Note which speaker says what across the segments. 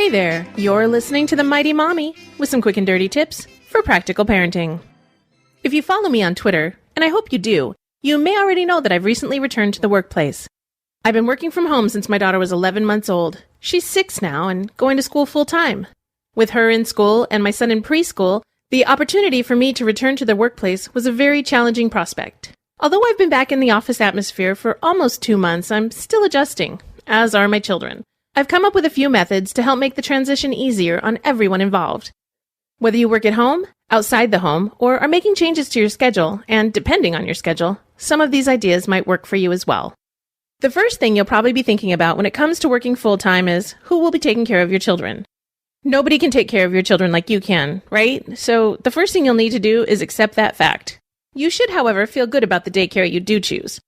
Speaker 1: Hey there, you're listening to The Mighty Mommy with some quick and dirty tips for practical parenting. If you follow me on Twitter, and I hope you do, you may already know that I've recently returned to the workplace. I've been working from home since my daughter was 11 months old. She's 6 now and going to school full-time. With her in school and my son in preschool, the opportunity for me to return to the workplace was a very challenging prospect. Although I've been back in the office atmosphere for almost 2 months, I'm still adjusting, as are my children. I've come up with a few methods to help make the transition easier on everyone involved. Whether you work at home, outside the home, or are making changes to your schedule, and depending on your schedule, some of these ideas might work for you as well. The first thing you'll probably be thinking about when it comes to working full-time is who will be taking care of your children. Nobody can take care of your children like you can, right? So the first thing you'll need to do is accept that fact. You should, however, feel good about the daycare you do choose.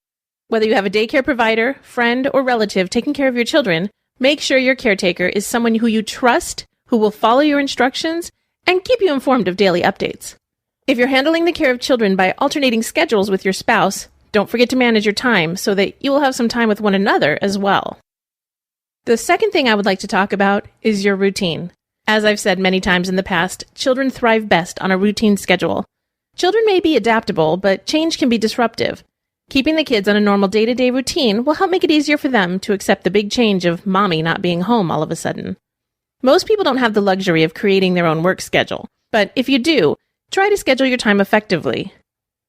Speaker 1: Whether you have a daycare provider, friend, or relative taking care of your children, make sure your caretaker is someone who you trust, who will follow your instructions, and keep you informed of daily updates. If you're handling the care of children by alternating schedules with your spouse, don't forget to manage your time so that you will have some time with one another as well. The second thing I would like to talk about is your routine. As I've said many times in the past, children thrive best on a routine schedule. Children may be adaptable, but change can be disruptive. Keeping the kids on a normal day-to-day routine will help make it easier for them to accept the big change of mommy not being home all of a sudden. Most people don't have the luxury of creating their own work schedule, but if you do, try to schedule your time effectively.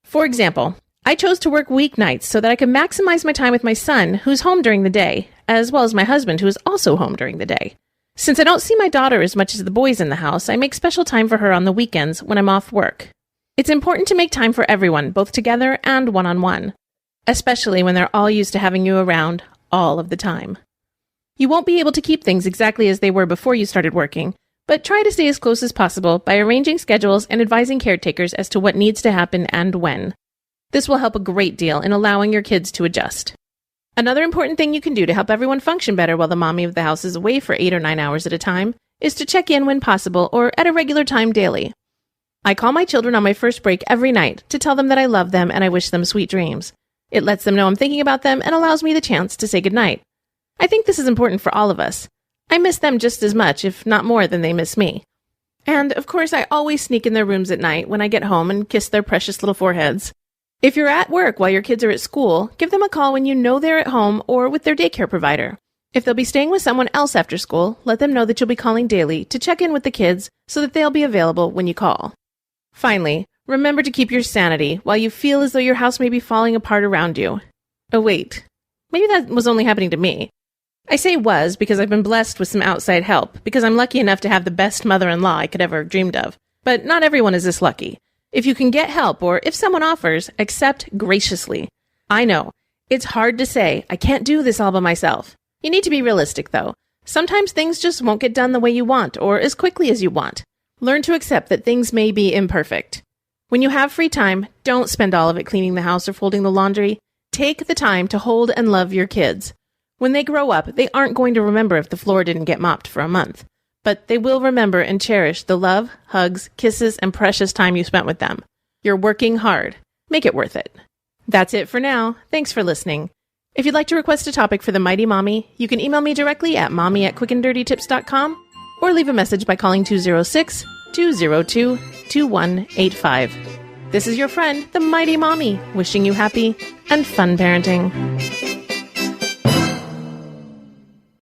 Speaker 1: For example, I chose to work weeknights so that I could maximize my time with my son, who's home during the day, as well as my husband, who is also home during the day. Since I don't see my daughter as much as the boys in the house, I make special time for her on the weekends when I'm off work. It's important to make time for everyone, both together and one-on-one, especially when they're all used to having you around all of the time. You won't be able to keep things exactly as they were before you started working, but try to stay as close as possible by arranging schedules and advising caretakers as to what needs to happen and when. This will help a great deal in allowing your kids to adjust. Another important thing you can do to help everyone function better while the mommy of the house is away for 8 or 9 hours at a time is to check in when possible or at a regular time daily. I call my children on my first break every night to tell them that I love them and I wish them sweet dreams. It lets them know I'm thinking about them and allows me the chance to say goodnight. I think this is important for all of us. I miss them just as much, if not more, than they miss me. And, of course, I always sneak in their rooms at night when I get home and kiss their precious little foreheads. If you're at work while your kids are at school, give them a call when you know they're at home or with their daycare provider. If they'll be staying with someone else after school, let them know that you'll be calling daily to check in with the kids so that they'll be available when you call. Finally, remember to keep your sanity while you feel as though your house may be falling apart around you. Oh wait, maybe that was only happening to me. I say was because I've been blessed with some outside help, because I'm lucky enough to have the best mother-in-law I could ever have dreamed of. But not everyone is this lucky. If you can get help, or if someone offers, accept graciously. I know, it's hard to say, I can't do this all by myself. You need to be realistic, though. Sometimes things just won't get done the way you want, or as quickly as you want. Learn to accept that things may be imperfect. When you have free time, don't spend all of it cleaning the house or folding the laundry. Take the time to hold and love your kids. When they grow up, they aren't going to remember if the floor didn't get mopped for a month. But they will remember and cherish the love, hugs, kisses, and precious time you spent with them. You're working hard. Make it worth it. That's it for now. Thanks for listening. If you'd like to request a topic for the Mighty Mommy, you can email me directly at mommy@quickanddirtytips.com or leave a message by calling 206-202-2185. This is your friend, the Mighty Mommy, wishing you happy and fun parenting.